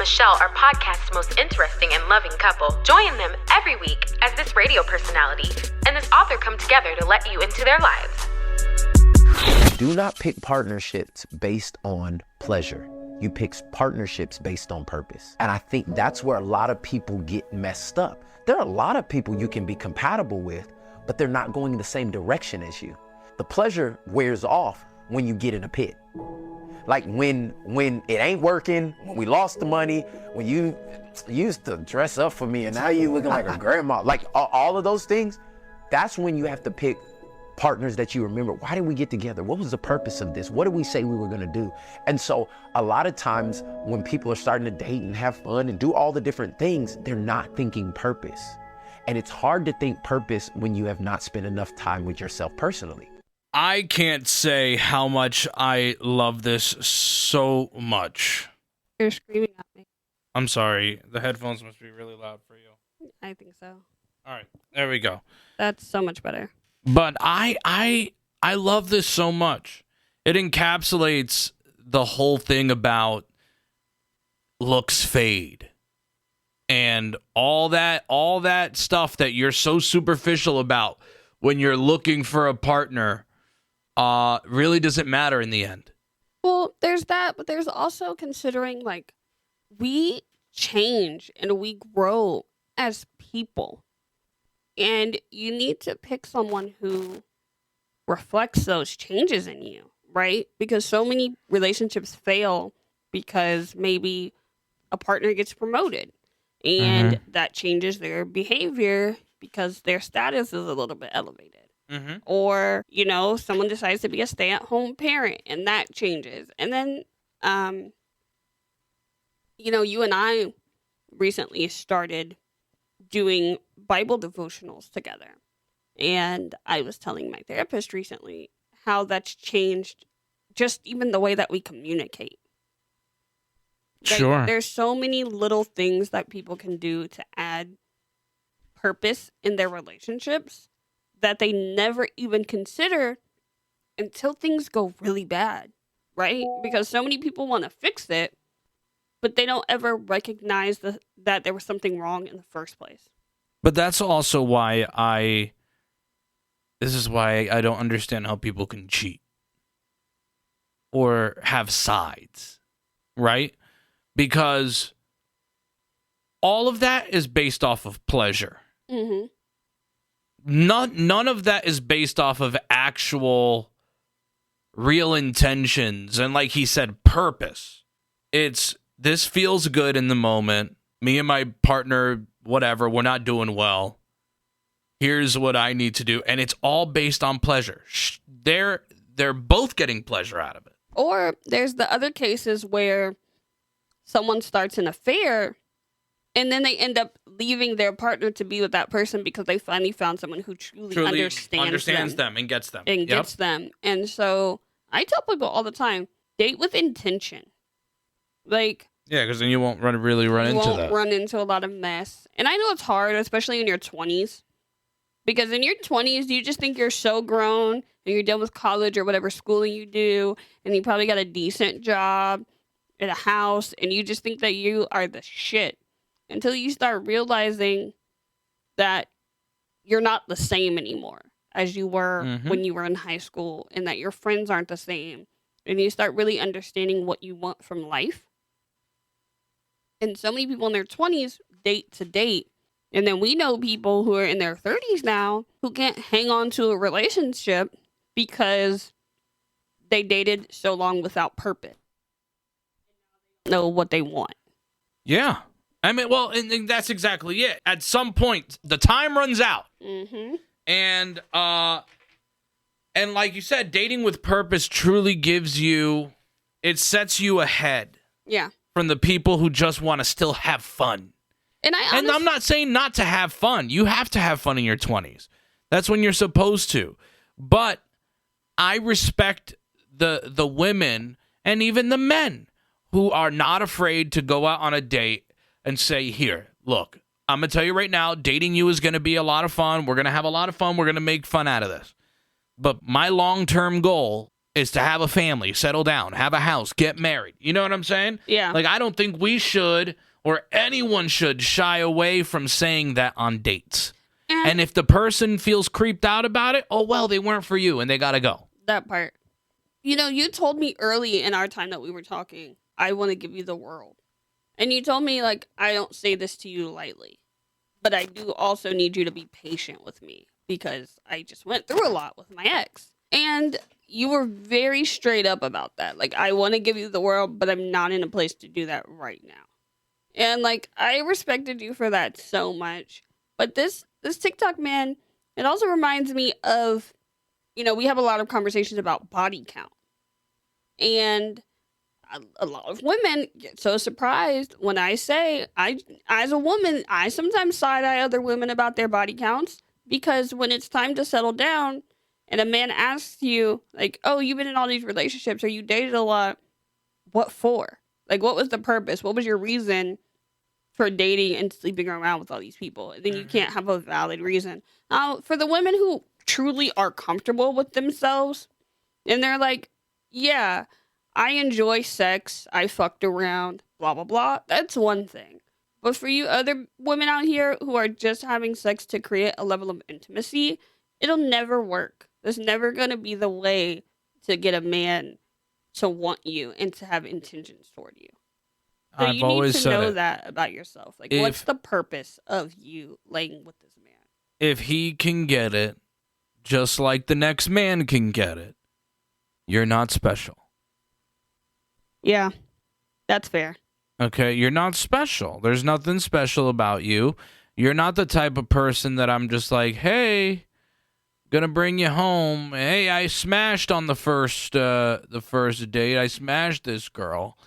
Michelle are podcast's most interesting and loving couple. Join them every week as this radio personality and this author come together to let you into their lives. Do not pick partnerships based on pleasure. You pick partnerships based on purpose. And I think that's where a lot of people get messed up. There are a lot of people you can be compatible with, but they're not going in the same direction as you. The pleasure wears off when you get in a pit. Like when it ain't working, when we lost the money, when you used to dress up for me and now you looking like a grandma, like all of those things, that's when you have to pick partners that you remember. Why did we get together? What was the purpose of this? What did we say we were gonna do? And so a lot of times when people are starting to date and have fun and do all the different things, they're not thinking purpose. And it's hard to think purpose when you have not spent enough time with yourself personally. I can't say how much I love this so much. You're screaming at me. I'm sorry. The headphones must be really loud for you. I think so. All right. There we go. That's so much better. But I love this so much. It encapsulates the whole thing about looks fade. And all that stuff that you're so superficial about when you're looking for a partner really doesn't matter in the end. Well, there's that, but there's also considering, like, we change and we grow as people. And you need to pick someone who reflects those changes in you, right? Because so many relationships fail because maybe a partner gets promoted and that changes their behavior because their status is a little bit elevated. Or, you know, someone decides to be a stay-at-home parent and that changes. And then, you know, you and I recently started doing Bible devotionals together. And I was telling my therapist recently how that's changed just even the way that we communicate. Like, Sure. There's so many little things that people can do to add purpose in their relationships that they never even consider until things go really bad, right? Because so many people want to fix it, but they don't ever recognize that there was something wrong in the first place. But that's also why this is why I don't understand how people can cheat or have sides, right? Because all of that is based off of pleasure. Mm-hmm. None of that is based off of actual real intentions and, like he said, purpose. It's this feels good in the moment. Me and my partner, whatever, we're not doing well. Here's what I need to do. And it's all based on pleasure. They're both getting pleasure out of it. Or there's the other cases where someone starts an affair and then they end up leaving their partner to be with that person because they finally found someone who truly understands them and gets them. Gets them. And so I tell people all the time, date with intention. Like, yeah, because then you won't run into that. You won't run into a lot of mess. And I know it's hard, especially in your 20s. Because in your 20s, you just think you're so grown and you're done with college or whatever schooling you do. And you probably got a decent job and a house. And you just think that you are the shit. Until you start realizing that you're not the same anymore as you were when you were in high school. And that your friends aren't the same. And you start really understanding what you want from life. And so many people in their 20s date to date. And then we know people who are in their 30s now who can't hang on to a relationship because they dated so long without purpose. Know what they want. Yeah. I mean, well, and that's exactly it. At some point, the time runs out. Mm-hmm. And like you said, dating with purpose truly gives you, it sets you ahead. Yeah. From the people who just want to still have fun. And I'm not saying not to have fun. You have to have fun in your 20s. That's when you're supposed to. But I respect the women and even the men who are not afraid to go out on a date and say, here, look, I'm going to tell you right now, dating you is going to be a lot of fun. We're going to have a lot of fun. We're going to make fun out of this. But my long-term goal is to have a family, settle down, have a house, get married. You know what I'm saying? Yeah. Like, I don't think we should or anyone should shy away from saying that on dates. And if the person feels creeped out about it, oh, well, they weren't for you and they got to go. That part. You know, you told me early in our time that we were talking, I want to give you the world. And you told me, like, I don't say this to you lightly. But I do also need you to be patient with me because I just went through a lot with my ex. And you were very straight up about that. Like, I want to give you the world, but I'm not in a place to do that right now. And, like, I respected you for that so much. But this TikTok man, it also reminds me of, you know, we have a lot of conversations about body count. And a lot of women get so surprised when I say, as a woman, I sometimes side-eye other women about their body counts. Because when it's time to settle down and a man asks you, like, oh, you've been in all these relationships or you dated a lot, what for? Like, what was the purpose? What was your reason for dating and sleeping around with all these people? And then you can't have a valid reason. Now, for the women who truly are comfortable with themselves and they're like, yeah, I enjoy sex, I fucked around, blah, blah, blah, that's one thing. But for you other women out here who are just having sex to create a level of intimacy, it'll never work. There's never going to be the way to get a man to want you and to have intentions toward you. So I've you always need to said know it. that about yourself. Like, what's the purpose of you laying with this man? If he can get it, just like the next man can get it, you're not special. Yeah, that's fair. Okay, you're not special. There's nothing special about you. You're not the type of person that I'm just like, hey, gonna bring you home. Hey, I smashed on the first date. I smashed this girl.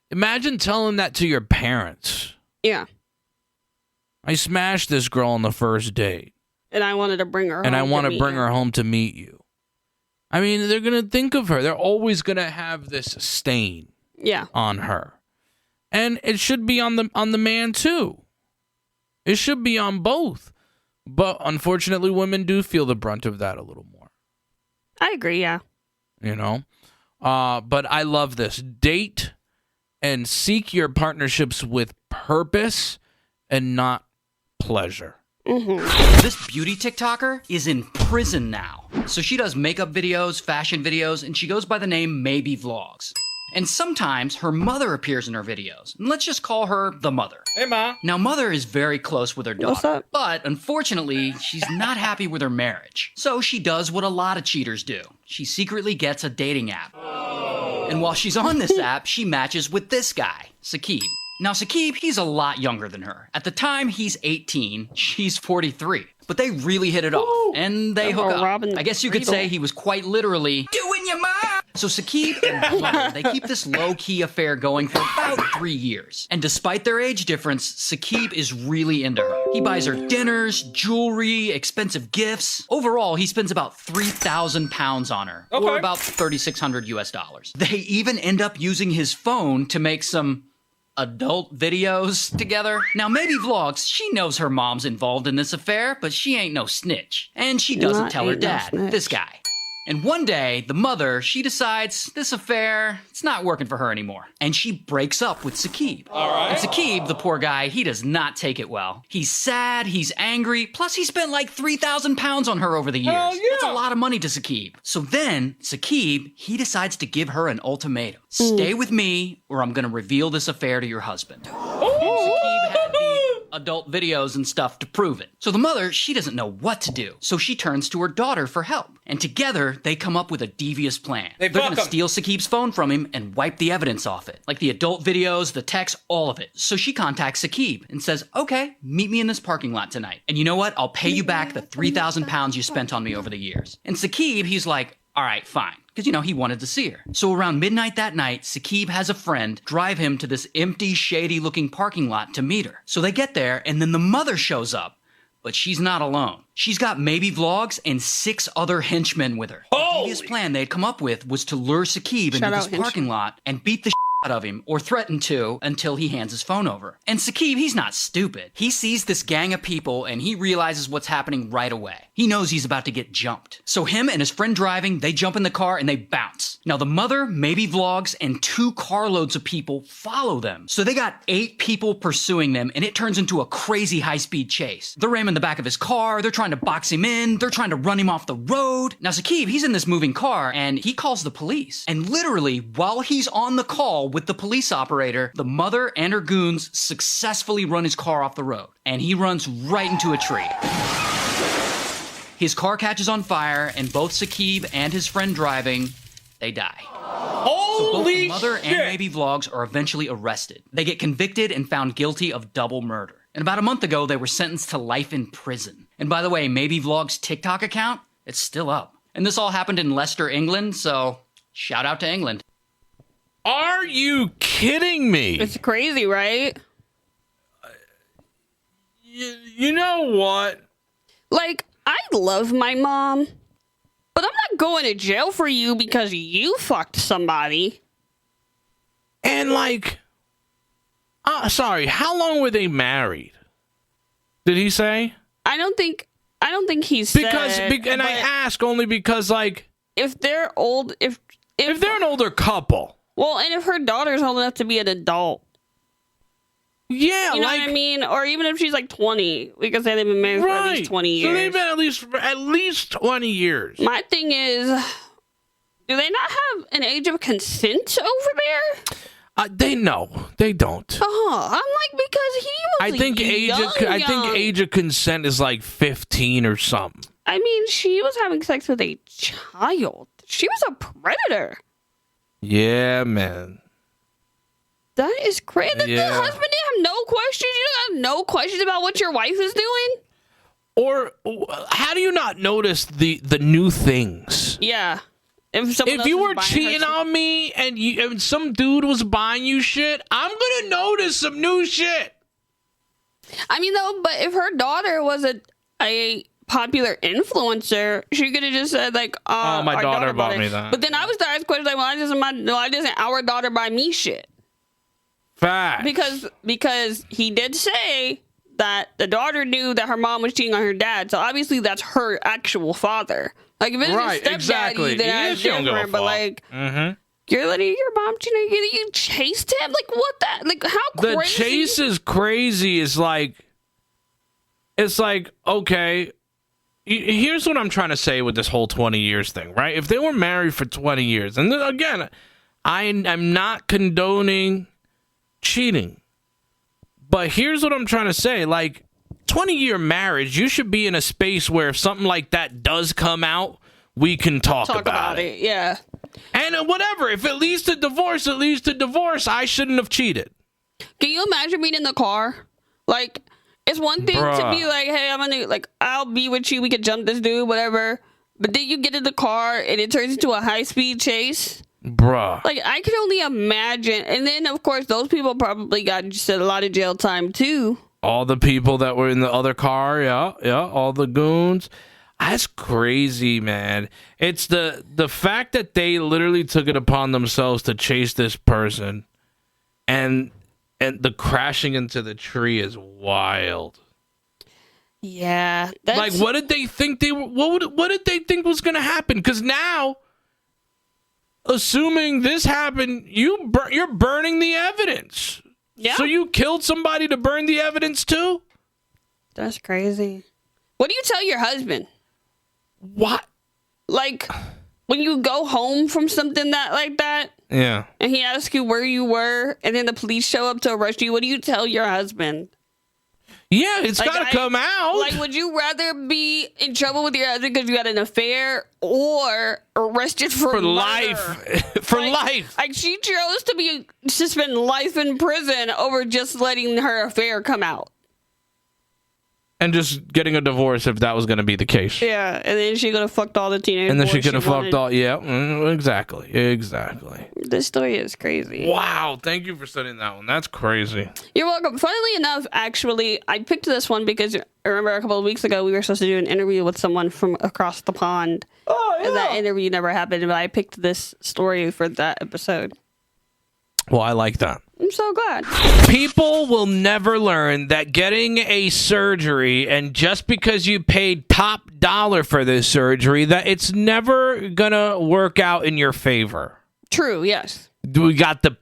Imagine telling that to your parents. Yeah. I smashed this girl on the first date. And I wanted to bring her home. And I want to meet bring you. her home to meet you. I mean, they're going to think of her. They're always going to have this stain on her. And it should be on the man too. It should be on both. But unfortunately, women do feel the brunt of that a little more. I agree, yeah. You know? But I love this. Date and seek your partnerships with purpose and not pleasure. Mm-hmm. This beauty TikToker is in prison now. So she does makeup videos, fashion videos, and she goes by the name Maybe Vlogs. And sometimes her mother appears in her videos. And let's just call her the mother. Hey, Ma. Now, mother is very close with her daughter. What's up? But unfortunately, she's not happy with her marriage. So she does what a lot of cheaters do. She secretly gets a dating app. And while she's on this app, she matches with this guy, Saqib. Now, Saqib, he's a lot younger than her. At the time, he's 18, she's 43. But they really hit it off, and they hook up. I guess you could say he was quite literally doing your mom. So Saqib and mother, they keep this low-key affair going for about 3 years. And despite their age difference, Saqib is really into her. He buys her dinners, jewelry, expensive gifts. Overall, he spends about 3,000 pounds on her, or about $3,600 US. They even end up using his phone to make some adult videos together. Now, Maybe Vlogs, she knows her mom's involved in this affair, but she ain't no snitch. And she doesn't tell her dad, this guy. And one day, the mother, she decides this affair, it's not working for her anymore. And she breaks up with Saqib. And Saqib, the poor guy, he does not take it well. He's sad, he's angry, plus he spent like 3,000 pounds on her over the years. That's a lot of money to Saqib. So then, Saqib, he decides to give her an ultimatum. Stay with me, or I'm gonna reveal this affair to your husband. Saqib had the adult videos and stuff to prove it. So the mother, she doesn't know what to do. So she turns to her daughter for help. And together, they come up with a devious plan. They're gonna steal Saqib's phone from him and wipe the evidence off it. Like the adult videos, the text, all of it. So she contacts Saqib and says, okay, meet me in this parking lot tonight. And you know what? I'll pay you back the 3,000 pounds you spent on me over the years. And Saqib, he's like, all right, fine. Because, you know, he wanted to see her. So around midnight that night, Saqib has a friend drive him to this empty, shady-looking parking lot to meet her. So they get there, and then the mother shows up. But she's not alone. She's got Maybe Vlogs and 6 other henchmen with her. The previous plan they had come up with was to lure Saqib into this parking lot and beat the of him, or threaten to, until he hands his phone over. And Saqib, he's not stupid. He sees this gang of people and he realizes what's happening right away. He knows he's about to get jumped. So him and his friend driving, they jump in the car and they bounce. Now the mother, maybe vlogs, and 2 carloads of people follow them. So they got 8 people pursuing them, and it turns into a crazy high-speed chase. They're ramming the back of his car, they're trying to box him in, they're trying to run him off the road. Now Saqib, he's in this moving car and he calls the police. And literally, while he's on the call with the police operator, the mother and her goons successfully run his car off the road. And he runs right into a tree. His car catches on fire, and both Saqib and his friend driving, they die. So both the mother and maybe vlogs are eventually arrested. They get convicted and found guilty of double murder. And about a month ago, they were sentenced to life in prison. And by the way, maybe vlogs TikTok account, it's still up. And this all happened in Leicester, England, so shout out to England. Are you kidding me? It's crazy, right? You know what? Like, I love my mom, but I'm not going to jail for you because you fucked somebody. And like, sorry, how long were they married? Did he say? I don't think he Because said. and I ask only because like if they're old, if they're an older couple. Well, and if her daughter's old enough to be an adult. Yeah, you know like, what I mean? Or even if she's like 20, we could say they've been married for at least 20 years. So they've been at least 20 years. My thing is, do they not have an age of consent over there? They don't. Oh, I'm like, because he was I think age of consent is like 15 or something. I mean, she was having sex with a child. She was a predator. Yeah, man. That is crazy. Yeah. The husband didn't have no questions. You don't have no questions about what your wife is doing? Or how do you not notice the new things? Yeah. If you were cheating on me and some dude was buying you shit, I'm gonna notice some new shit. I mean, though, but if her daughter was a popular influencer, she could have just said like, "Oh, my daughter bought me that." But then I was the question like, why doesn't our daughter buy me shit? Fact. Because he did say that the daughter knew that her mom was cheating on her dad, so obviously that's her actual father. Like if it's a stepdaddy, exactly. then that's different. But like, you're letting your mom cheat on you. You chased him. Like what? That like how crazy? The chase is crazy. It's like okay. Here's what I'm trying to say with this whole 20 years thing, right? If they were married for 20 years, and then again, I'm not condoning cheating, but here's what I'm trying to say, like 20-year marriage, you should be in a space where if something like that does come out, we can talk about it. Yeah. And whatever, if it leads to divorce, it leads to divorce. I shouldn't have cheated. Can you imagine being in the car? Like, it's one thing to be like, hey, I'll be with you, we could jump this dude, whatever, but then you get in the car and it turns into a high-speed chase. Bruh. Like, I can only imagine. And then, of course, those people probably got just a lot of jail time, too. All the people that were in the other car, yeah, all the goons. That's crazy, man. It's the fact that they literally took it upon themselves to chase this person, and the crashing into the tree is wild. Yeah. Like, what did they think what did they think was going to happen? Because now, assuming this happened, you're burning the evidence. Yeah. So you killed somebody to burn the evidence too? That's crazy. What do you tell your husband? What? Like, when you go home from something like that, yeah, and he asks you where you were, and then the police show up to arrest you, what do you tell your husband? Yeah, it's got to come out. Like, would you rather be in trouble with your husband because you had an affair or arrested for life? For life. Like, she chose to spend life in prison over just letting her affair come out. And just getting a divorce if that was going to be the case. Yeah, and then she could have fucked all the teenage And then she boys could have fucked wanted. all, yeah, exactly. This story is crazy. Wow, thank you for studying that one. That's crazy. You're welcome. Funnily enough, actually, I picked this one because I remember a couple of weeks ago we were supposed to do an interview with someone from across the pond. Oh, yeah. And that interview never happened, but I picked this story for that episode. Well, I like that. I'm so glad. People will never learn that getting a surgery, and just because you paid top dollar for this surgery, that it's never gonna work out in your favor. True, yes. We got the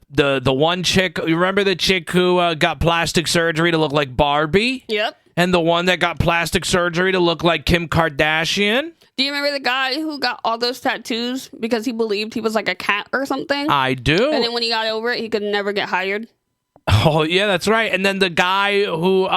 one chick. You remember the chick who got plastic surgery to look like Barbie? Yep. And the one that got plastic surgery to look like Kim Kardashian? Do you remember the guy who got all those tattoos because he believed he was like a cat or something? I do. And then when he got over it, he could never get hired. Oh, yeah, that's right. And then the guy who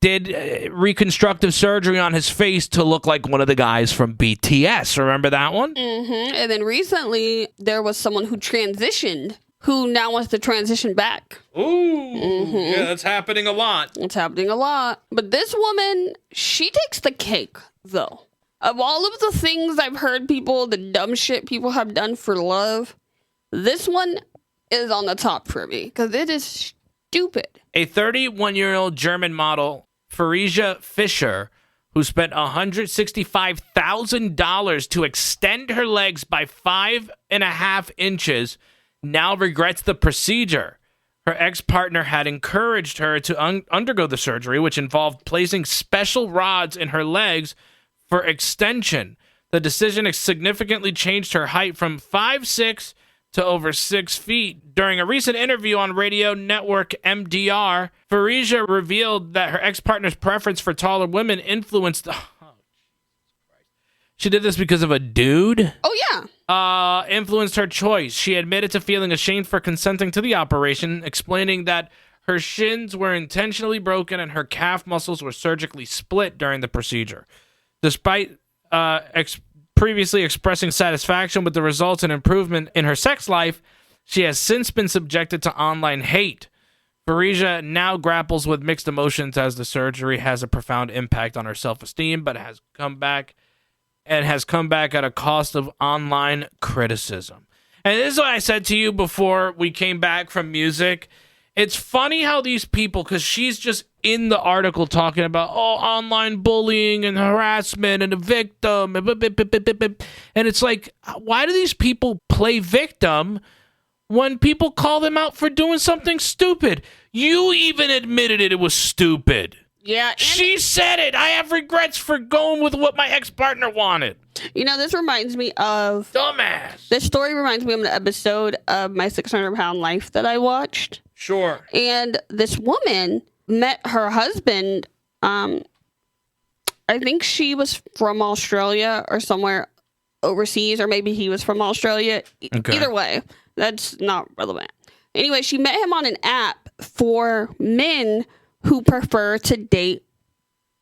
did reconstructive surgery on his face to look like one of the guys from BTS. Remember that one? Mm-hmm. And then recently, there was someone who transitioned who now wants to transition back. Ooh, yeah, that's happening a lot. It's happening a lot. But this woman, she takes the cake, though. Of all of the things I've heard people, the dumb shit people have done for love, this one is on the top for me because it is stupid. A 31-year-old German model, Farisia Fischer, who spent $165,000 to extend her legs by 5.5 inches, now regrets the procedure. Her ex-partner had encouraged her to undergo the surgery, which involved placing special rods in her legs for extension. The decision significantly changed her height from 5'6" to over 6 feet. During a recent interview on radio network MDR, Farisia revealed that her ex-partner's preference for taller women influenced... She did this because of a dude? Oh, yeah. Influenced her choice. She admitted to feeling ashamed for consenting to the operation, explaining that her shins were intentionally broken and her calf muscles were surgically split during the procedure. Despite previously expressing satisfaction with the results and improvement in her sex life, she has since been subjected to online hate. Farisia now grapples with mixed emotions as the surgery has a profound impact on her self-esteem, but has come back at a cost of online criticism. And this is what I said to you before we came back from music. It's funny how these people, because she's just in the article talking about, online bullying and harassment and a victim. And it's like, why do these people play victim when people call them out for doing something stupid? You even admitted it was stupid. Yeah. She said it. I have regrets for going with what my ex-partner wanted. You know, this reminds me of... Dumbass. This story reminds me of an episode of My 600-Pound Life that I watched. Sure. And this woman met her husband. I think she was from Australia or somewhere overseas, or maybe he was from Australia. Okay. Either way, that's not relevant. Anyway, she met him on an app for men who prefer to date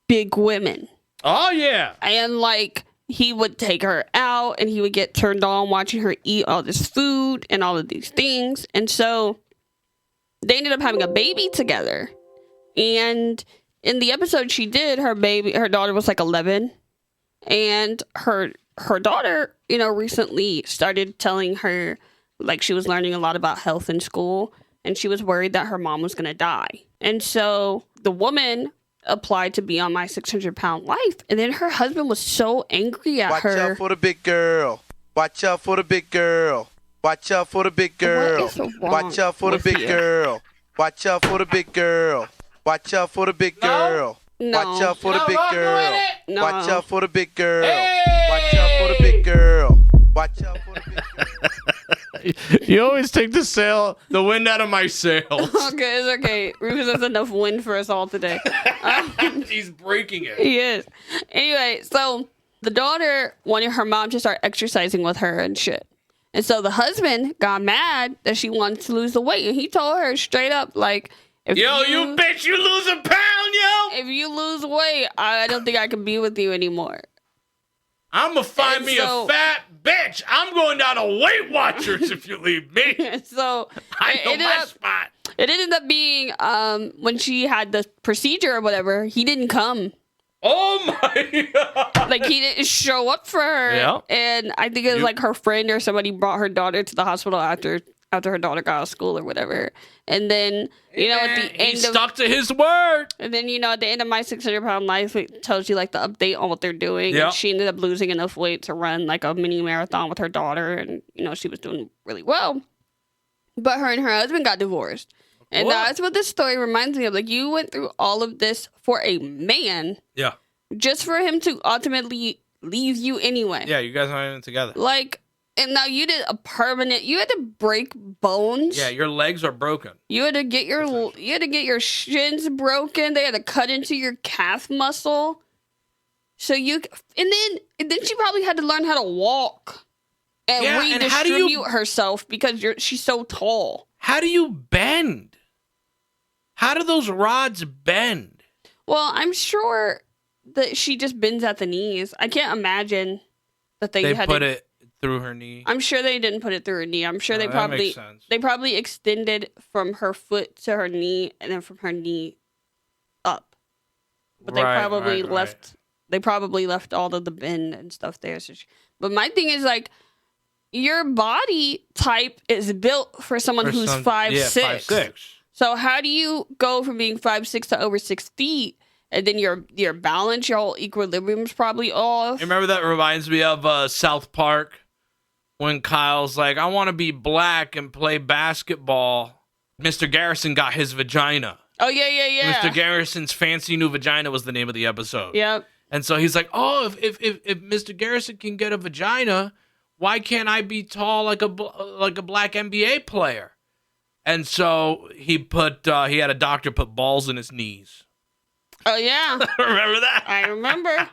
big women. Oh, yeah. And, like, he would take her out and he would get turned on watching her eat all this food and all of these things. And so they ended up having a baby together. And in the episode she did, her daughter was like 11. And her daughter, recently started telling her, like, she was learning a lot about health in school. And she was worried that her mom was going to die. And so the woman applied to be on My 600-Pound Life. And then her husband was so angry at her. Watch out for the big girl. Watch out for the big girl. Watch out for the big girl. What is wrong Watch out for the with big you? girl. Watch out for the big girl. Watch out for the big girl. No. Watch out for the big girl. No. Watch out for the big girl. Watch out for the big girl. Watch out for the big girl. You always take the wind out of my sails. Okay, it's okay. Rufus has enough wind for us all today. He's breaking it. He is. Anyway, so the daughter wanted her mom to start exercising with her and shit. And so the husband got mad that she wanted to lose the weight. And he told her straight up, like, You bitch, you lose a pound, yo! if you lose weight, I don't think I can be with you anymore. I'm gonna find And me so- a fat bitch. I'm going down to Weight Watchers if you leave me. So I know my spot. it ended up being when she had the procedure or whatever, he didn't come. Oh my God. Like, he didn't show up for her. Yeah. And I think it was like her friend or somebody brought her daughter to the hospital after her daughter got out of school or whatever. And then, at the he end stuck to his word. and then, at the end of My 600-Pound Life, it tells you, like, the update on what they're doing. Yeah. And she ended up losing enough weight to run, like, a mini marathon with her daughter. And, she was doing really well. But her and her husband got divorced. And What? that's what this story reminds me of. Like, you went through all of this for a man Yeah. just for him to ultimately leave you anyway. Yeah, you guys aren't even together. Like, and now you did a permanent, you had to break bones. Yeah, your legs are broken. You had to get your shins broken. They had to cut into your calf muscle. So and then she probably had to learn how to walk and Yeah, and how do redistribute you- herself because she's so tall. How do you bend? How do those rods bend? Well, I'm sure that she just bends at the knees. I can't imagine that they had put it through her knee. I'm sure they didn't put it through her knee. I'm sure That makes sense. they probably extended from her foot to her knee and then from her knee up. But they probably left they probably left all of the bend and stuff there. But my thing is, like, your body type is built for someone who's 5'6". 5'6". So how do you go from being 5'6" to over 6 feet? And then your balance, your whole equilibrium's probably off. You remember that reminds me of South Park when Kyle's like, I want to be black and play basketball. Mr. Garrison got his vagina. Oh, yeah. Mr. Garrison's fancy new vagina was the name of the episode. Yep. And so he's like, oh, if Mr. Garrison can get a vagina, why can't I be tall like a black NBA player? And so he had a doctor put balls in his knees. Oh, yeah. Remember that? I remember.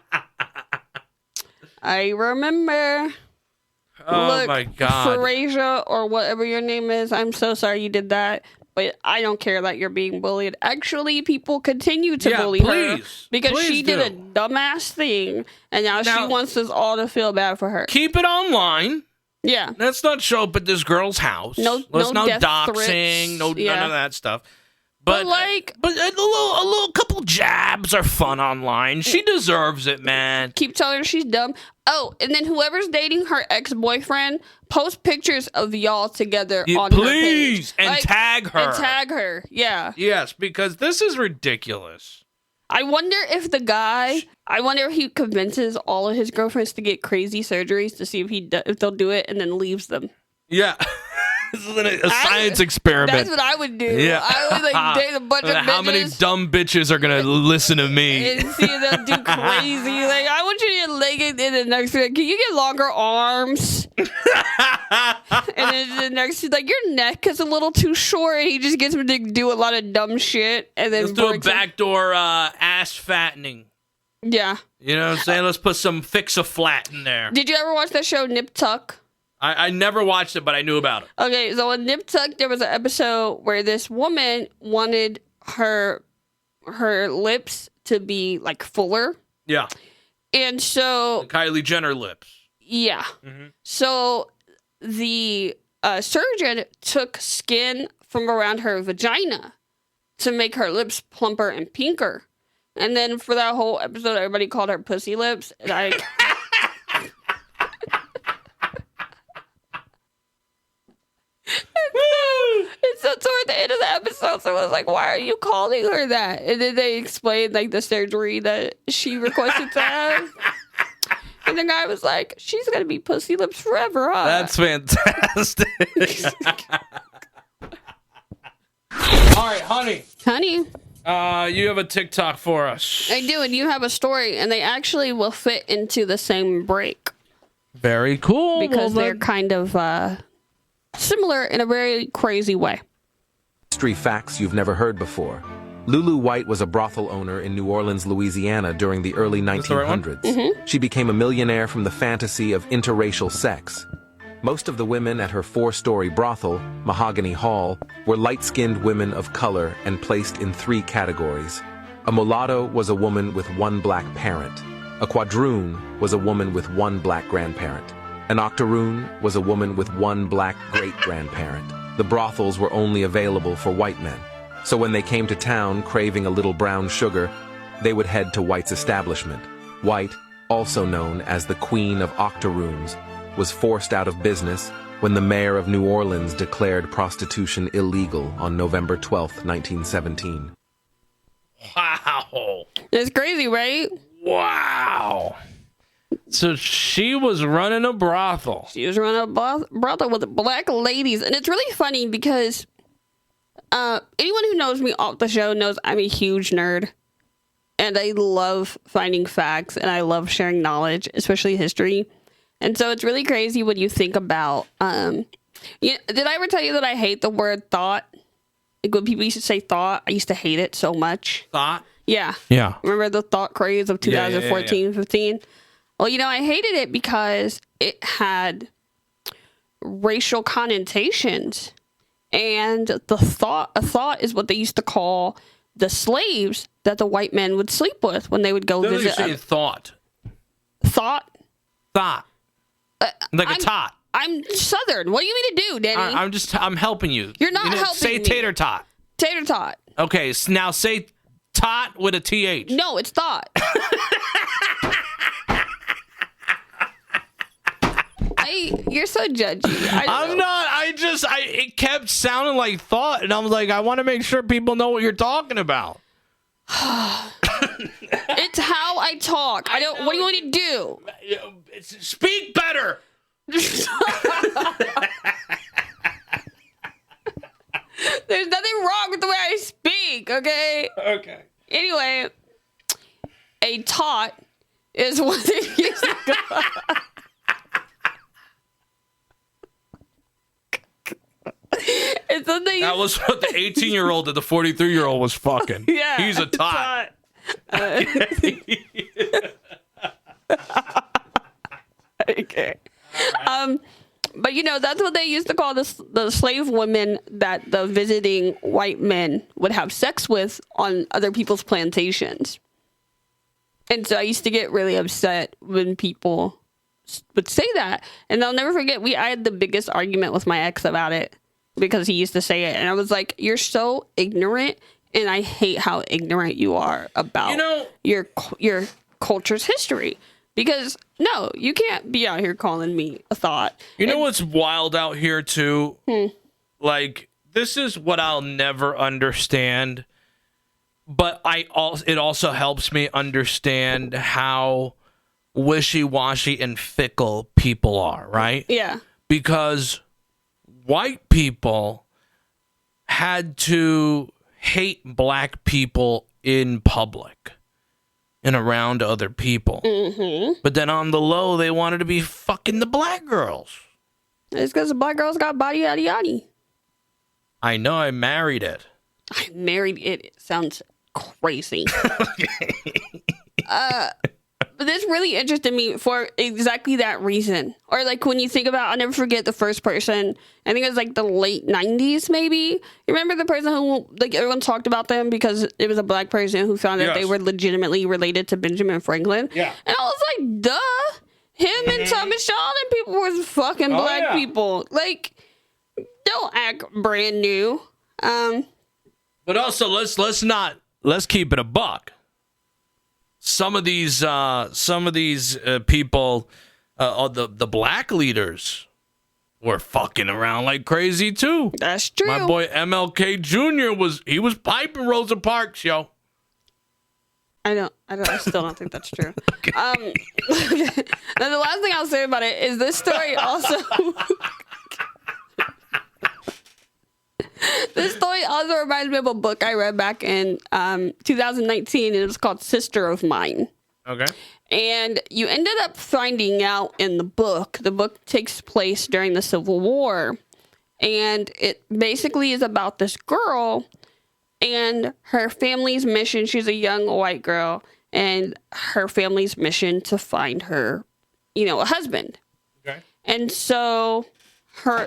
Oh, Look, my God. Farasia, or whatever your name is, I'm so sorry you did that. But I don't care that you're being bullied. Actually, people continue to bully her because she did a dumbass thing, and now she wants us all to feel bad for her. Keep it online. Yeah. Let's not show up at this girl's house. No death doxing, threats. none of that stuff. But a little couple jabs are fun online. She deserves it, man. Keep telling her she's dumb. Oh, and then whoever's dating her ex-boyfriend, post pictures of y'all together on her page. And tag her. And tag her, yeah. Yes, because this is ridiculous. I wonder if he convinces all of his girlfriends to get crazy surgeries to see if they'll do it and then leaves them. Yeah. This is a science experiment. That's what I would do. Yeah. I would date a bunch of bitches. How many dumb bitches are going to listen to me? And see them do crazy. Like, I want you to get legged in the next one. Can you get longer arms? And then the next, like, your neck is a little too short. And he just gets him to do a lot of dumb shit. And then let's do a backdoor ass fattening. Yeah. You know what I'm saying? Let's put some Fix-A-Flat in there. Did you ever watch that show Nip Tuck? I never watched it, but I knew about it. Okay, so on Nip Tuck, there was an episode where this woman wanted her lips to be, like, fuller. Yeah. And so... The Kylie Jenner lips. Yeah. Mm-hmm. So the surgeon took skin from around her vagina to make her lips plumper and pinker. And then for that whole episode, everybody called her pussy lips. And I... And so toward the end of the episode, someone was like, why are you calling her that? And then they explained, like, the surgery that she requested to have. And the guy was like, she's going to be pussy lips forever, huh? That's fantastic. All right, honey. Honey. You have a TikTok for us. I do, and you have a story, and they actually will fit into the same break. Very cool. Because they're kind of similar in a very crazy way. History facts you've never heard before. Lulu White was a brothel owner in New Orleans, Louisiana during the early 1900s. She became a millionaire from the fantasy of interracial sex. Most of the women at her 4-story brothel, Mahogany Hall, were light-skinned women of color and placed in 3 categories. A mulatto was a woman with 1 black parent. A quadroon was a woman with 1 black grandparent. An octoroon was a woman with 1 black great-grandparent. The brothels were only available for white men. So when they came to town craving a little brown sugar, they would head to White's establishment. White, also known as the Queen of Octoroons, was forced out of business when the mayor of New Orleans declared prostitution illegal on November 12th, 1917. Wow. It's crazy, right? Wow. So she was running a brothel. She was running a brothel with black ladies. And it's really funny because anyone who knows me off the show knows I'm a huge nerd. And I love finding facts and I love sharing knowledge, especially history. And so it's really crazy when you think about, did I ever tell you that I hate the word thought? Like when people used to say thought, I used to hate it so much. Thought? Yeah. Yeah. Remember the thought craze of 2014, 15? Well, I hated it because it had racial connotations. And a thought is what they used to call the slaves that the white men would sleep with when they would go visit. Say thought. Thought? Thought. Like a tot. I'm Southern. What do you mean to do, Danny? I'm helping you. You're not helping Say me. tater tot. Tater tot. Okay, so now say tot with a TH. No, it's thought. You're so judgy. I'm not. It kept sounding like thought, and I was like, I want to make sure people know what you're talking about. It's how I talk. What do you want me to do? Speak better. There's nothing wrong with the way I speak, okay? Okay. Anyway, a tot is what they used to go. It's something. That was what the 18-year-old and the 43-year-old was fucking. Yeah. He's a tot. Okay. But that's what they used to call the slave women that the visiting white men would have sex with on other people's plantations. And so I used to get really upset when people would say that. And I'll never forget, I had the biggest argument with my ex about it because he used to say it. And I was like, you're so ignorant, and I hate how ignorant you are about your culture's history. Because, no, you can't be out here calling me a thought. You know what's wild out here, too? Like, this is what I'll never understand. But it also helps me understand how wishy-washy and fickle people are, right? Yeah. Because white people had to hate black people in public and around other people. Mm-hmm. But then on the low, they wanted to be fucking the black girls. It's because the black girls got body yaddy yaddy. I know, I married it. I married it. It sounds crazy. But this really interested me for exactly that reason. Or like when you think about, I'll never forget the first person. I think it was like the late 90s, maybe. You remember the person who, like, everyone talked about them because it was a black person who found that they were legitimately related to Benjamin Franklin. Yeah. And I was like, duh. Him and Thomas Shaw and people was fucking black people. Like, don't act brand new. But also, let's keep it a buck. Some of these people, the black leaders, were fucking around like crazy too. That's true. My boy MLK Jr. was piping Rosa Parks, yo. I still don't think that's true. Okay. Now the last thing I'll say about it is this story also. This story also reminds me of a book I read back in 2019, and it was called Sister of Mine. Okay. And you ended up finding out in the book takes place during the Civil War, and it basically is about this girl and her family's mission. She's a young white girl, and her family's mission to find her, a husband. Okay. And so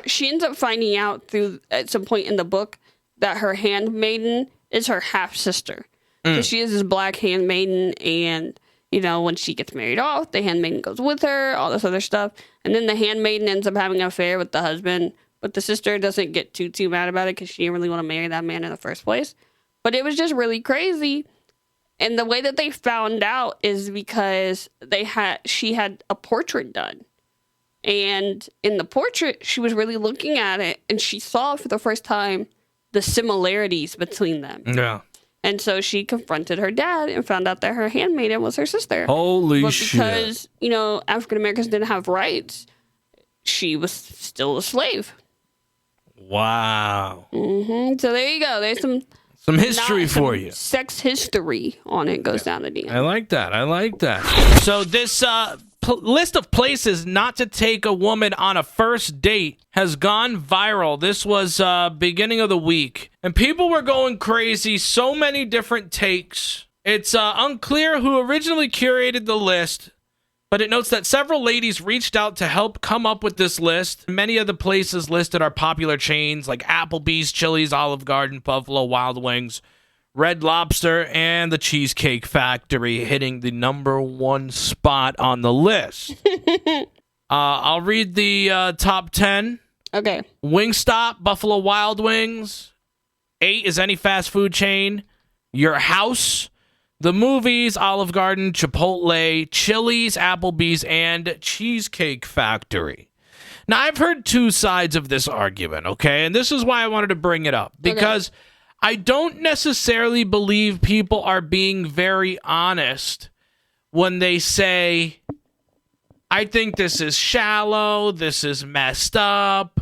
she ends up finding out at some point in the book that her handmaiden is her half sister. So she is this black handmaiden, and when she gets married off, the handmaiden goes with her, all this other stuff, and then the handmaiden ends up having an affair with the husband. But the sister doesn't get too mad about it because she didn't really want to marry that man in the first place. But it was just really crazy. And the way that they found out is because she had a portrait done. And in the portrait, she was really looking at it, and she saw for the first time the similarities between them. Yeah. And so she confronted her dad and found out that her handmaiden was her sister. Holy but shit. because, African Americans didn't have rights, she was still a slave. Wow. So there you go. There's some history for you. Sex history on it goes down the DM. I like that. So this list of places not to take a woman on a first date has gone viral. This was beginning of the week, and people were going crazy. So many different takes. It's unclear who originally curated the list, but it notes that several ladies reached out to help come up with this list. Many of the places listed are popular chains like Applebee's, Chili's, Olive Garden, Buffalo Wild Wings, Red Lobster, and the Cheesecake Factory, hitting the number one spot on the list. I'll read the top 10. Okay. Wingstop, Buffalo Wild Wings. 8 is any fast food chain. Your House. The Movies, Olive Garden, Chipotle, Chili's, Applebee's, and Cheesecake Factory. Now, I've heard two sides of this argument, okay? And this is why I wanted to bring it up. Because I don't necessarily believe people are being very honest when they say, I think this is shallow, this is messed up,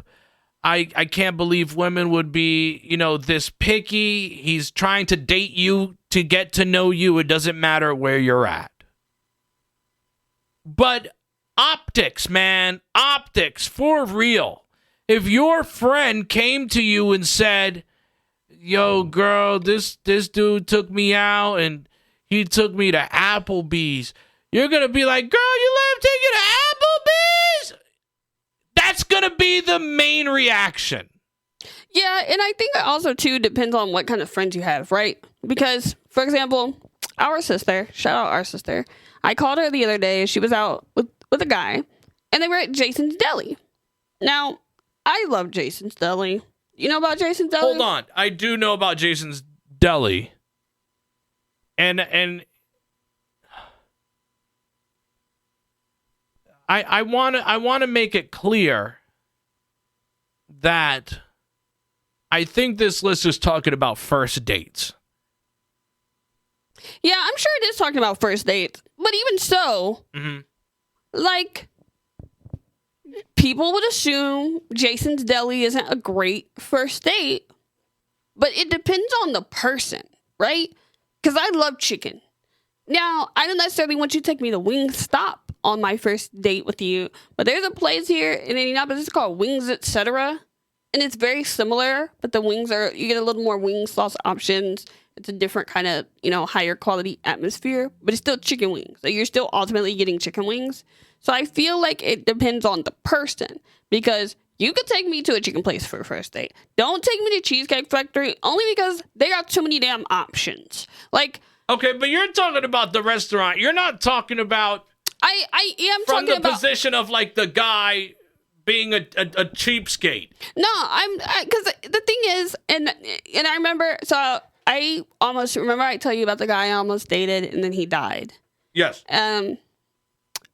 I can't believe women would be, this picky. He's trying to date you to get to know you. It doesn't matter where you're at. But optics, man, optics, for real. If your friend came to you and said, yo, girl, this dude took me out and he took me to Applebee's, you're going to be like, girl, you let him take you to Applebee's? That's going to be the main reaction. Yeah, and I think it also, too, depends on what kind of friends you have, right? Because, for example, our sister, shout out our sister, I called her the other day. She was out with a guy, and they were at Jason's Deli. Now, I love Jason's Deli. You know about Jason's Deli? Hold on. I do know about Jason's Deli. And I want to make it clear that I think this list is talking about first dates. Yeah, I'm sure it is talking about first dates. But even so, like, people would assume Jason's Deli isn't a great first date. But it depends on the person, right? Because I love chicken. Now, I don't necessarily want you to take me to Wingstop on my first date with you. But there's a place here in Indianapolis, it's called Wings Etc. And it's very similar, but the wings you get a little more wing sauce options. It's a different kind of, higher quality atmosphere, but it's still chicken wings. So you're still ultimately getting chicken wings. So I feel like it depends on the person, because you could take me to a chicken place for a first date. Don't take me to Cheesecake Factory, only because they got too many damn options. Like, okay, but you're talking about the restaurant. You're not talking about I am from talking the about position of like the guy being a cheapskate. No, because the thing is, and I remember, so I almost remember I tell you about the guy I almost dated and then he died. Yes.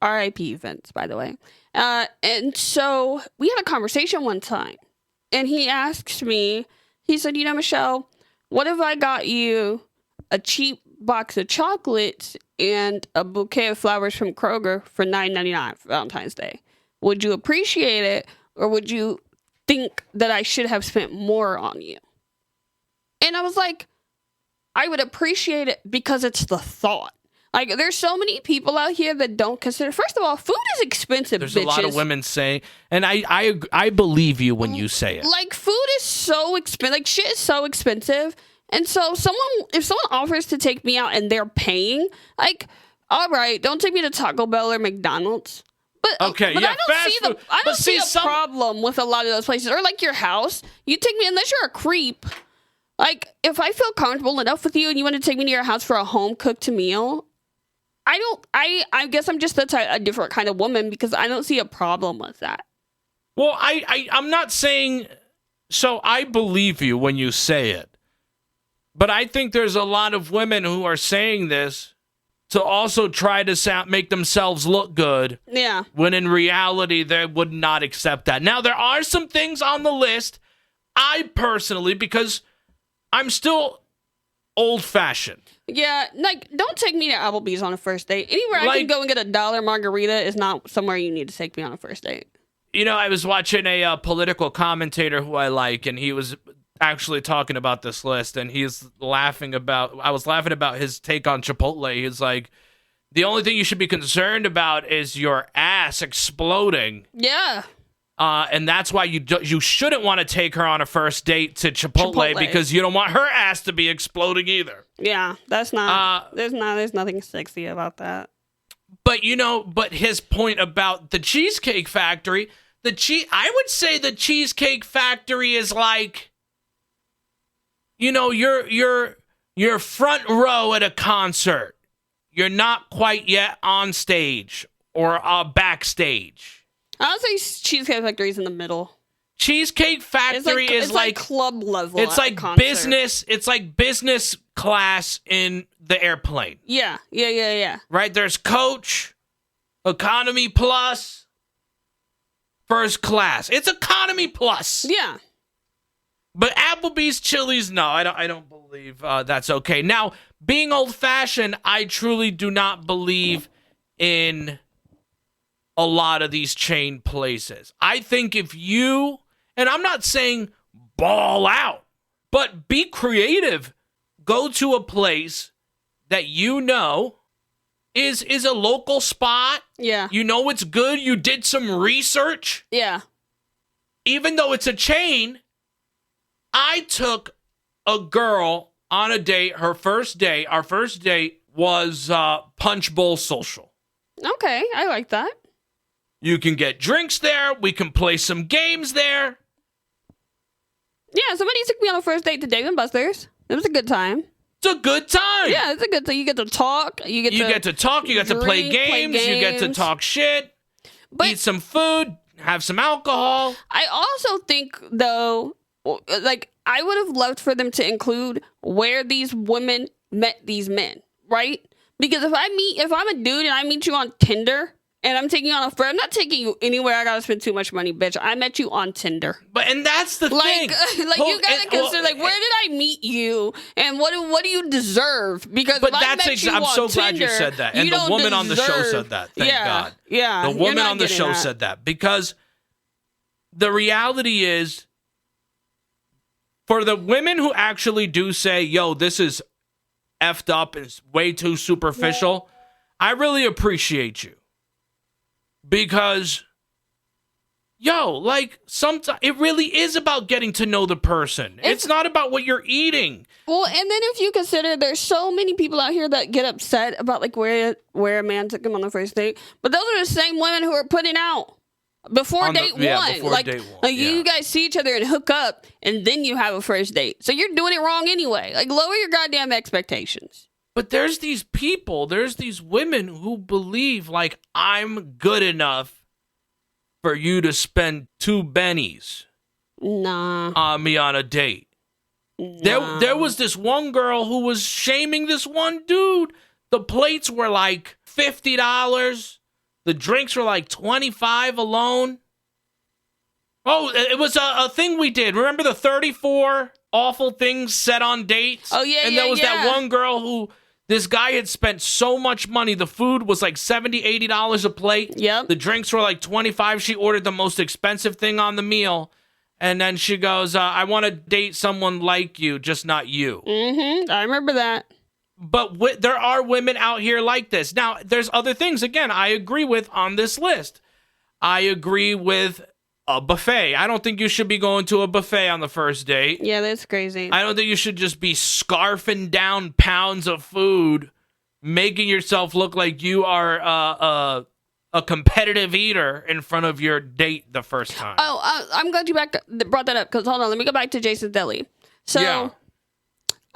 R.I.P. Vince, by the way. And so we had a conversation one time, and he asked me, he said, Michelle, what if I got you a cheap box of chocolates and a bouquet of flowers from Kroger for $9.99 for Valentine's Day? Would you appreciate it, or would you think that I should have spent more on you? And I was like, I would appreciate it because it's the thought. Like, there's so many people out here that don't consider. First of all, food is expensive. There's bitches. a lot of women saying, and I believe you when you say it. Like, food is so expensive. Like, shit is so expensive. And so if someone offers to take me out and they're paying, like, all right, don't take me to Taco Bell or McDonald's. But okay, but yeah, I don't see a problem with a lot of those places. Or like your house, you take me, unless you're a creep. Like, if I feel comfortable enough with you and you want to take me to your house for a home cooked meal, I guess I'm just a different kind of woman, because I don't see a problem with that. Well, I'm not saying, so I believe you when you say it, but I think there's a lot of women who are saying this to also try to make themselves look good. Yeah. When in reality, they would not accept that. Now, there are some things on the list, I personally, because I'm still old-fashioned. Yeah, like, don't take me to Applebee's on a first date. Anywhere I can go and get a $1 margarita is not somewhere you need to take me on a first date. You know, I was watching a political commentator who I like, and he was actually talking about this list, and I was laughing about his take on Chipotle. He's like, the only thing you should be concerned about is your ass exploding. Yeah. And that's why you shouldn't want to take her on a first date to Chipotle because you don't want her ass to be exploding either. Yeah, that's not. There's nothing sexy about that. But his point about the Cheesecake Factory, I would say the Cheesecake Factory is like, you're front row at a concert. You're not quite yet on stage or backstage. I would say Cheesecake Factory is in the middle. Cheesecake Factory is like club level. It's like business. It's like business class in the airplane. Yeah. Right? There's coach, economy plus, first class. It's economy plus. Yeah. But Applebee's, Chili's, no, I don't believe that's okay. Now, being old-fashioned, I truly do not believe in a lot of these chain places. I think if you, and I'm not saying ball out, but be creative. Go to a place that you know is a local spot. Yeah. You know it's good. You did some research. Yeah. Even though it's a chain, I took a girl on a date. Our first date was Punch Bowl Social. Okay, I like that. You can get drinks there. We can play some games there. Yeah, somebody took me on a first date to Dave & Buster's. It was a good time. It's a good time. Yeah, it's a good time. You get to talk. You get to play games. You get to talk shit. Eat some food. Have some alcohol. I also think, though, like, I would have loved for them to include where these women met these men, right? Because if I'm a dude and I meet you on Tinder and I'm taking you on a first, I'm not taking you anywhere I gotta spend too much money, bitch. I met you on Tinder. And that's the thing. You gotta consider, where did I meet you and what do you deserve? Because I'm so glad you said that. And the woman on the show said that. Thank God. Yeah. The woman on the show said that. Because the reality is, for the women who actually do say, yo, this is effed up and it's way too superficial, I really appreciate you. Because, sometimes it really is about getting to know the person. It's not about what you're eating. Well, and then if you consider there's so many people out here that get upset about, like, where a man took them on the first date, but those are the same women who are putting out before date one. You guys see each other and hook up, and then you have a first date. So you're doing it wrong anyway. Like, lower your goddamn expectations. But there's these women who believe, like, I'm good enough for you to spend 2 bennies on me on a date. Nah. There was this one girl who was shaming this one dude. The plates were like $50. The drinks were like $25 alone. Oh, it was a thing we did. Remember the 34 awful things said on dates? Oh, yeah, and there was that one girl who, this guy had spent so much money. The food was like $70, $80 a plate. Yep. The drinks were like $25. She ordered the most expensive thing on the meal. And then she goes, I want to date someone like you, just not you. Mm-hmm. I remember that. But there are women out here like this. Now, there's other things, again, I agree with on this list. I agree with a buffet. I don't think you should be going to a buffet on the first date. Yeah, that's crazy. I don't think you should just be scarfing down pounds of food, making yourself look like you are a competitive eater in front of your date the first time. Oh, I'm glad you brought that up, because hold on, let me go back to Jason's Deli. So, yeah.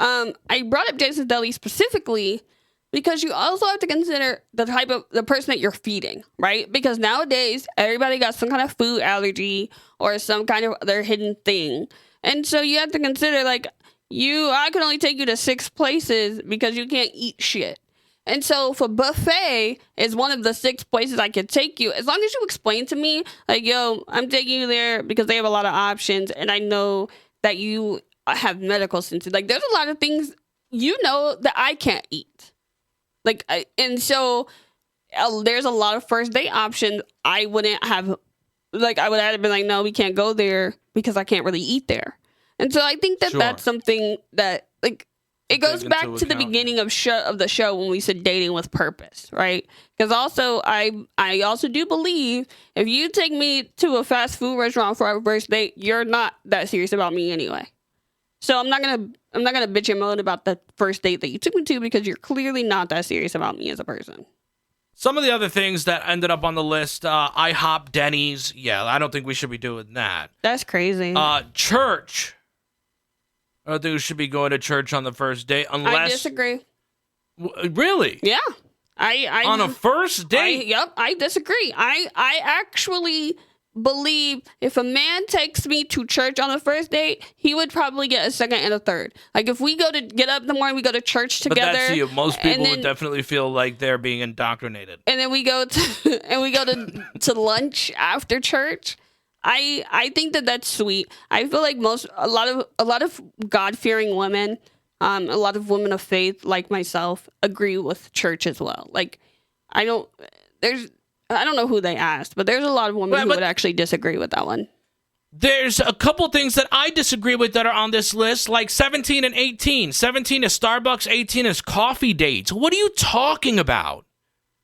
I brought up Jason's Deli specifically because you also have to consider the person that you're feeding, right? Because nowadays, everybody got some kind of food allergy or some kind of other hidden thing. And so you have to consider, like, I can only take you to 6 places because you can't eat shit. And so for buffet is one of the 6 places I could take you, as long as you explain to me, like, yo, I'm taking you there because they have a lot of options, and I know that you have medical senses. Like, there's a lot of things you know that I can't eat. There's a lot of first date options I wouldn't have, I would have been like, no, we can't go there because I can't really eat there. And so I think that that's something that, it goes back to the beginning of the show when we said dating with purpose, right? Because also, I also do believe if you take me to a fast food restaurant for our first date, you're not that serious about me anyway. So I'm not gonna bitch and moan about the first date that you took me to because you're clearly not that serious about me as a person. Some of the other things that ended up on the list, IHOP, Denny's. Yeah, I don't think we should be doing that. That's crazy. Church. I don't think we should be going to church on the first date unless... I disagree. Really? Yeah. I on a first date? I disagree. I actually believe if a man takes me to church on the first date, he would probably get a second and a third. Like if we get up in the morning, we go to church together. But that's you. Most people would definitely feel like they're being indoctrinated. And then we go to lunch after church. I think that that's sweet. I feel like a lot of God-fearing women, a lot of women of faith like myself agree with church as well. Like I don't know who they asked, but there's a lot of women who would actually disagree with that one. There's a couple things that I disagree with that are on this list, like 17 and 18. 17 is Starbucks, 18 is coffee dates. What are you talking about?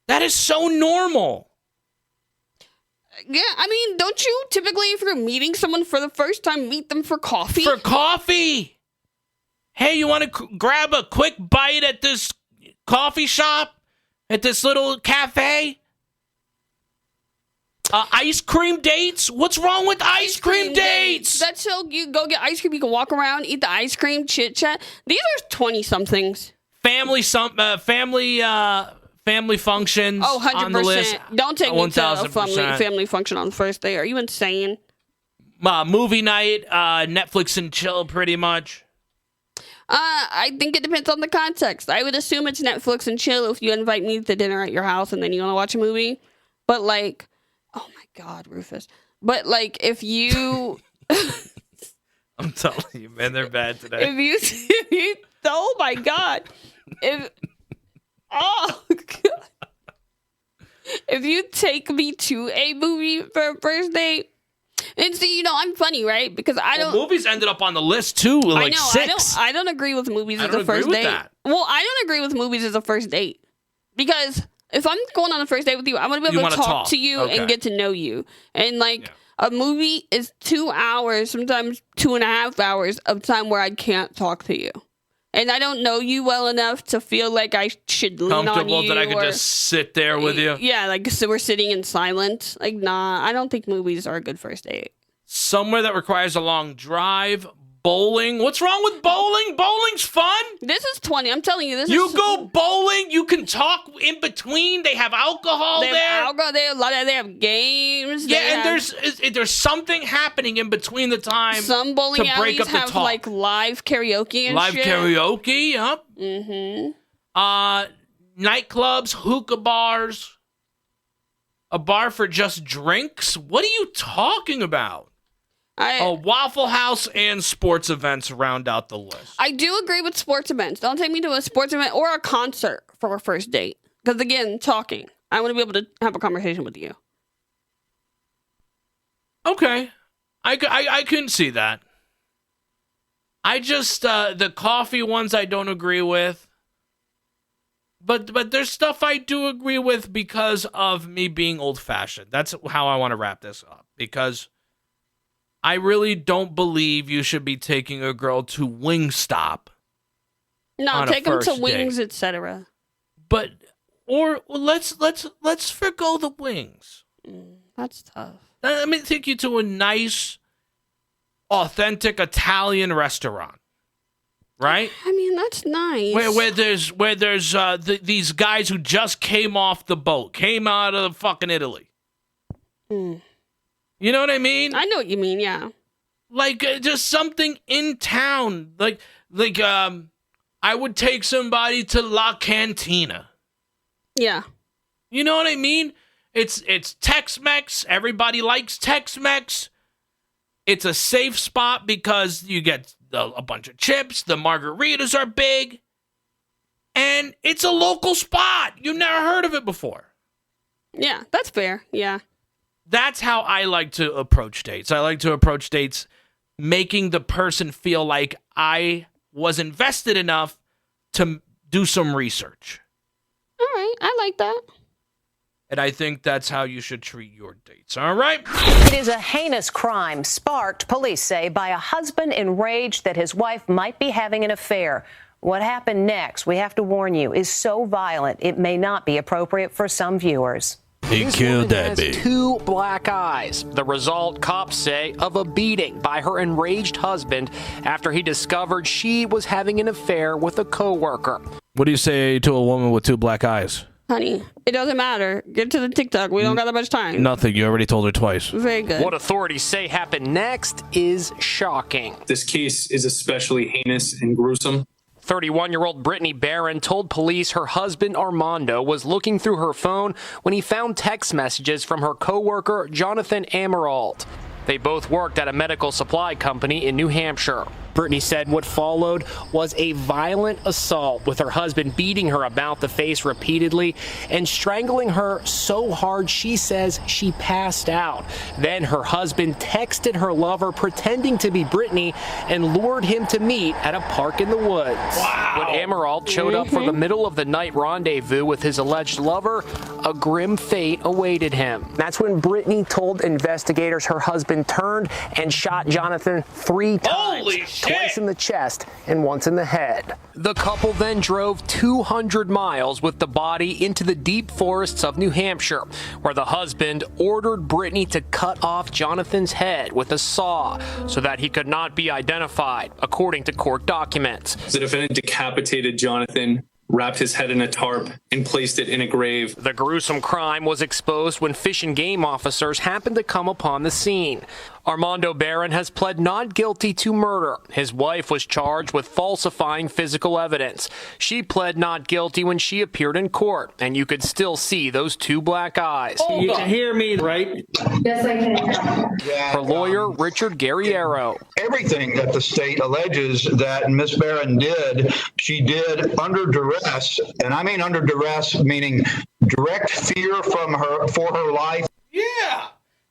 That is so normal. Yeah, I mean, don't you typically, if you're meeting someone for the first time, meet them for coffee? For coffee. Hey, you want to grab a quick bite at this coffee shop? At this little cafe? Ice cream dates? What's wrong with ice cream dates? That's so you go get ice cream, you can walk around, eat the ice cream, chit chat. These are 20-somethings. Family functions. Oh, 100%. On the list. Don't take me to a family function on the first day. Are you insane? Movie night, Netflix and chill, pretty much. I think it depends on the context. I would assume it's Netflix and chill if you invite me to dinner at your house and then you want to watch a movie. But oh my God, Rufus. But if you... I'm telling you, man, they're bad today. If you oh my God. Oh, God. If you take me to a movie for a first date, and see, I'm funny, right? Because I don't. Movies ended up on the list too, I know, 6. I don't agree with movies as a first date. Well, I don't agree with movies as a first date because if I'm going on a first date with you, I'm gonna be able to talk to you and get to know you. And a movie is 2 hours, sometimes 2.5 hours of time where I can't talk to you. And I don't know you well enough to feel like I should lean on you. Comfortable that I could just sit there with you? Yeah, so we're sitting in silence. Nah, I don't think movies are a good first date. Somewhere that requires a long drive. Bowling. What's wrong with bowling? Bowling's fun. This is 20. I'm telling you, You go bowling. You can talk in between. They have alcohol there. They have alcohol there. They have games. Yeah, and there's something happening in between the time. Some bowling alleys have live karaoke and shit. Live karaoke. Yep. Nightclubs, hookah bars, a bar for just drinks. What are you talking about? Waffle House and sports events round out the list. I do agree with sports events. Don't take me to a sports event or a concert for a first date. Because again, talking. I want to be able to have a conversation with you. Okay. I couldn't see that. I just, the coffee ones I don't agree with. But there's stuff I do agree with because of me being old-fashioned. That's how I want to wrap this up. Because I really don't believe you should be taking a girl to Wingstop. No, take them to Wings, etc. But let's forgo the wings. That's tough. Let me take you to a nice, authentic Italian restaurant, right? I mean, that's nice. Where there's these guys who just came off the boat, came out of fucking Italy. You know what I mean? I know what you mean, yeah. Just something in town. I would take somebody to La Cantina. Yeah. You know what I mean? It's Tex-Mex. Everybody likes Tex-Mex. It's a safe spot because you get a bunch of chips. The margaritas are big. And it's a local spot. You've never heard of it before. Yeah, that's fair. Yeah. That's how I like to approach dates. I like to approach dates making the person feel like I was invested enough to do some research. All right. I like that. And I think that's how you should treat your dates. All right? It is a heinous crime sparked, police say, by a husband enraged that his wife might be having an affair. What happened next, we have to warn you, is so violent it may not be appropriate for some viewers. He killed that bitch. 2 black eyes. The result, cops say, of a beating by her enraged husband after he discovered she was having an affair with a coworker. What do you say to a woman with 2 black eyes? Honey, it doesn't matter. Get to the TikTok. We don't got that much time. Nothing. You already told her twice. Very good. What authorities say happened next is shocking. This case is especially heinous and gruesome. 31-year-old Brittany Barron told police her husband Armando was looking through her phone when he found text messages from her coworker Jonathan Amerald. They both worked at a medical supply company in New Hampshire. Brittany said what followed was a violent assault, with her husband beating her about the face repeatedly and strangling her so hard she says she passed out. Then her husband texted her lover pretending to be Brittany and lured him to meet at a park in the woods. Wow. When Emerald showed up for the middle of the night rendezvous with his alleged lover, a grim fate awaited him. That's when Brittany told investigators her husband turned and shot Jonathan 3 times. Holy shit! Twice in the chest and once in the head. The couple then drove 200 miles with the body into the deep forests of New Hampshire, where the husband ordered Brittany to cut off Jonathan's head with a saw so that he could not be identified, according to court documents. The defendant decapitated Jonathan, wrapped his head in a tarp, and placed it in a grave. The gruesome crime was exposed when Fish and Game officers happened to come upon the scene. Armando Barron has pled not guilty to murder. His wife was charged with falsifying physical evidence. She pled not guilty when she appeared in court, and you could still see those 2 black eyes. You can hear me, right? Yes, I can. Her lawyer, Richard Guerriero. Everything that the state alleges that Miss Barron did, she did under duress, and I mean under duress, meaning direct fear from her for her life. Yeah,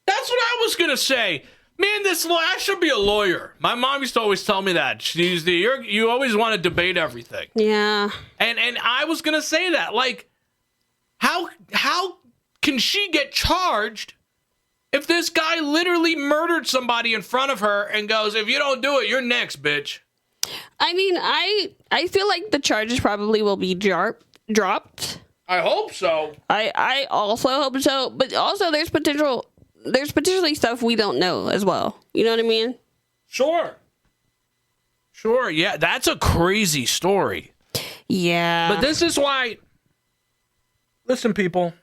that's what I was gonna say. Man, I should be a lawyer. My mom used to always tell me that. You always want to debate everything. Yeah. And I was gonna say that. Like, how can she get charged if this guy literally murdered somebody in front of her and goes, "If you don't do it, you're next, bitch"? I mean, I feel like the charges probably will be dropped. I hope so. I also hope so, but also there's potentially stuff we don't know as well. You know what I mean? Sure. Yeah, that's a crazy story. Yeah. But this is why, listen, people,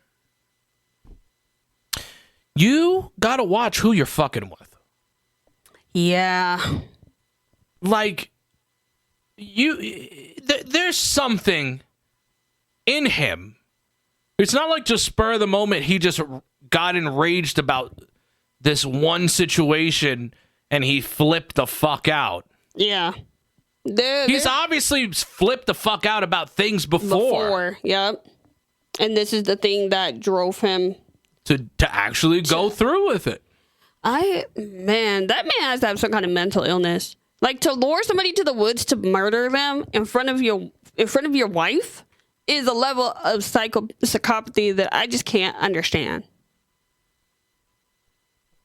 you gotta watch who you're fucking with. Yeah. Like, there's something in him. It's not like just spur of the moment he just got enraged about this one situation and he flipped the fuck out. Yeah. He's obviously flipped the fuck out about things before. Yep. And this is the thing that drove him to actually go through with it. That man has to have some kind of mental illness. Like, to lure somebody to the woods to murder them in front of your wife is a level of psychopathy that I just can't understand.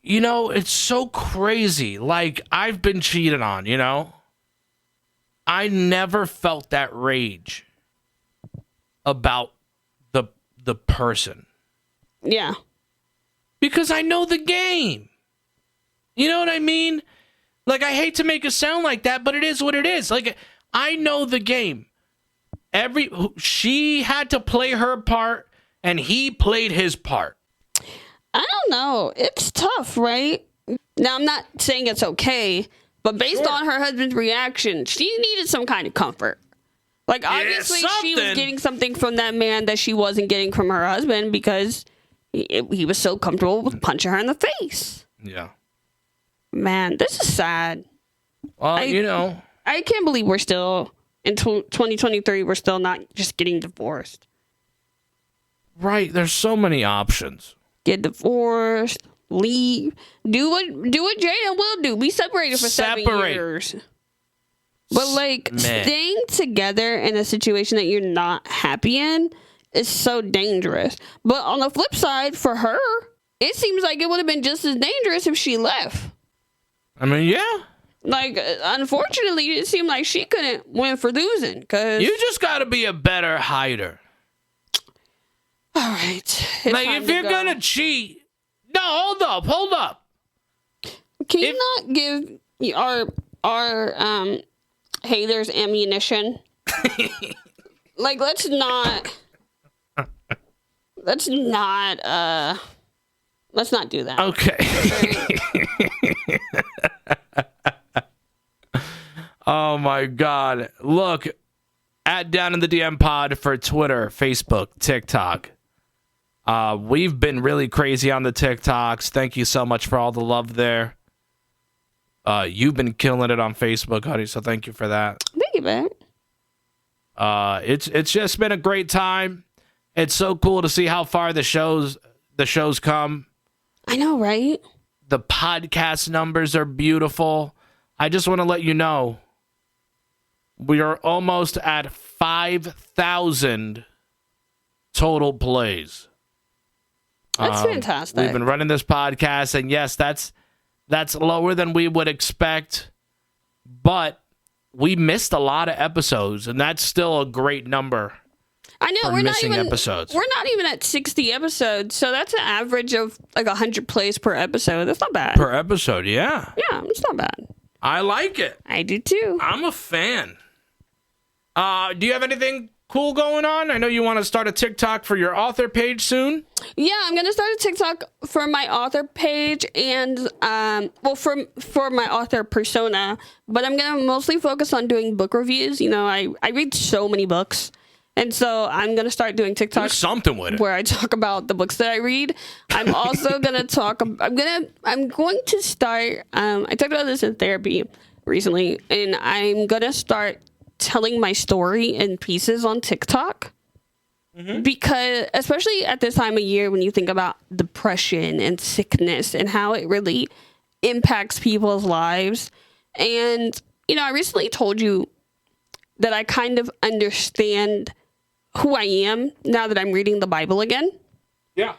You know, it's so crazy. Like, I've been cheated on, you know? I never felt that rage about the person. Yeah. Because I know the game. You know what I mean? Like, I hate to make it sound like that, but it is what it is. Like, I know the game. She had to play her part, and he played his part. I don't know. It's tough, right? Now, I'm not saying it's okay, but based on her husband's reaction, she needed some kind of comfort. Like, obviously, she was getting something from that man that she wasn't getting from her husband because he was so comfortable with punching her in the face. Yeah. Man, this is sad. Well, you know. I can't believe we're still in 2023, we're still not just getting divorced. Right. There's so many options. Get divorced, leave, do what Jada will do. We separated for 7 years. But like staying together in a situation that you're not happy in is so dangerous. But on the flip side, for her, it seems like it would have been just as dangerous if she left. I mean, yeah. Like, unfortunately, it seemed like she couldn't win for losing. Cause You just got to be a better hider. all right. Like, if you're going to cheat. No, hold up. Can you not give our haters ammunition? Like, let's not do that. Okay. Oh my God. Look, at Down in the DM Pod for Twitter, Facebook, TikTok. We've been really crazy on the TikToks. Thank you so much for all the love there. You've been killing it on Facebook, honey, so thank you for that. Thank you, man. It's just been a great time. It's so cool to see how far the shows come. I know, right? The podcast numbers are beautiful. I just want to let you know we are almost at 5,000 total plays. That's fantastic. We've been running this podcast, and yes, that's lower than we would expect, but we missed a lot of episodes, and that's still a great number. I know we're not even at 60 episodes, so that's an average of like 100 plays per episode. That's not bad. Per episode, yeah. Yeah, it's not bad. I like it. I do too. I'm a fan. Do you have anything cool going on? I know you want to start a TikTok for your author page soon. Yeah, I'm going to start a TikTok for my author page and, for my author persona, but I'm going to mostly focus on doing book reviews. You know, I read so many books. And so I'm going to start doing TikToks something with it where I talk about the books that I read. I'm also going to talk, I'm going to start, I talked about this in therapy recently, and I'm going to start telling my story in pieces on TikTok. Mm-hmm. Because especially at this time of year when you think about depression and sickness and how it really impacts people's lives. And, you know, I recently told you that I kind of understand who I am now that I'm reading the Bible again. Yeah.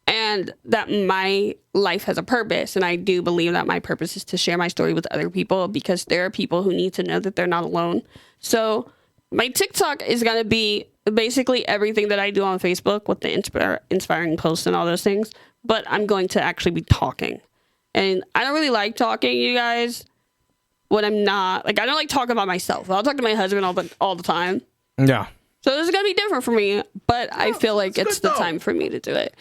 And that my life has a purpose. And I do believe that my purpose is to share my story with other people because there are people who need to know that they're not alone. So my TikTok is going to be basically everything that I do on Facebook with the inspiring posts and all those things. But I'm going to actually be talking. And I don't really like talking, you guys, when I'm not. Like, I don't like talking about myself. I'll talk to my husband all the time. Yeah. So this is going to be different for me, but I feel like it's the time for me to do it.